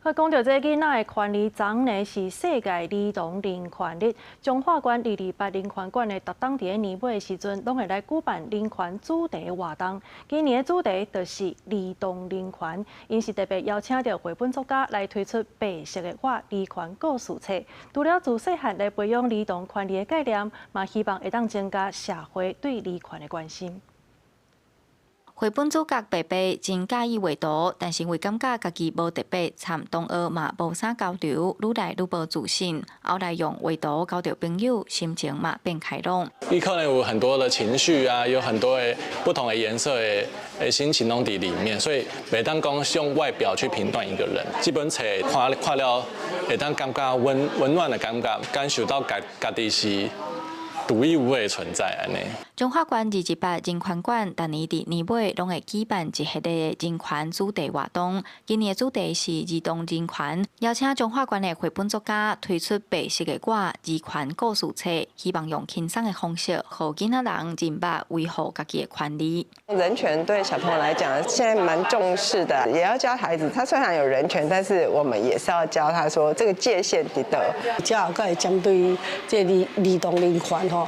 讲到这囡仔的权利，昨呢是世界儿童人权日，中华关228人权馆的特当伫年尾的时阵，拢会来举办人权主题活动。今年的主题就是儿童人权，因是特别邀请到绘本作家来推出《白色的我》儿权故事册。除了自细汉来培养儿童权利的概念，嘛希望会当增加社会对儿权的关心。绘本主角白白真介意画图，但是因为感觉家己无特别参同学嘛无啥交流，愈来愈无自信。后来用画图交到朋友，心情嘛变开朗。你可能有很多的情绪啊，有很多的不同的颜色的心情拢伫里面，所以袂当讲用外表去评断一个人。这本册看了，会当感觉温暖的感觉，感受到家己是独一无二的存在安尼。中华关228人权馆，逐年伫年尾拢会举办一系列人权主题活动。今年的主题是儿童人权，邀请中华关的绘本作家推出《白色的我》儿权故事册，希望用轻松的方式，让囡仔人明白维护家己的权利。人权对小朋友来讲，现在蛮重视的，也要教孩子。他虽然有人权，但是我们也是要教他说这个界限伫倒。这后个会针对这儿童人权吼，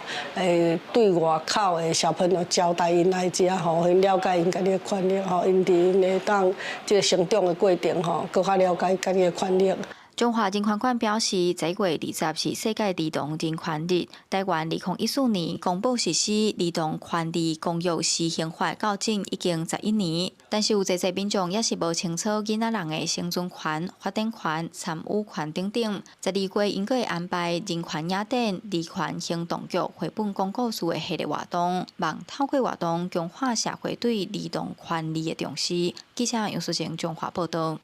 对外口的小朋友交代因来遮吼，因了解因家己的权利吼，因伫因的当这个成长的过程吼，更加了解家己的权利。中华人权馆表示，1月20是世界儿童人权日。台湾2014年公布实施《儿童权利公约施行法》到今已经11年，但是有侪民众也是无清楚囡仔人的生存权、发展权、参与权等等。12月应该会安排人权雅典、儿权行动局绘本讲故事的系列活动，望透过活动强化社会对儿童权利的重视。记者杨淑成中华报道。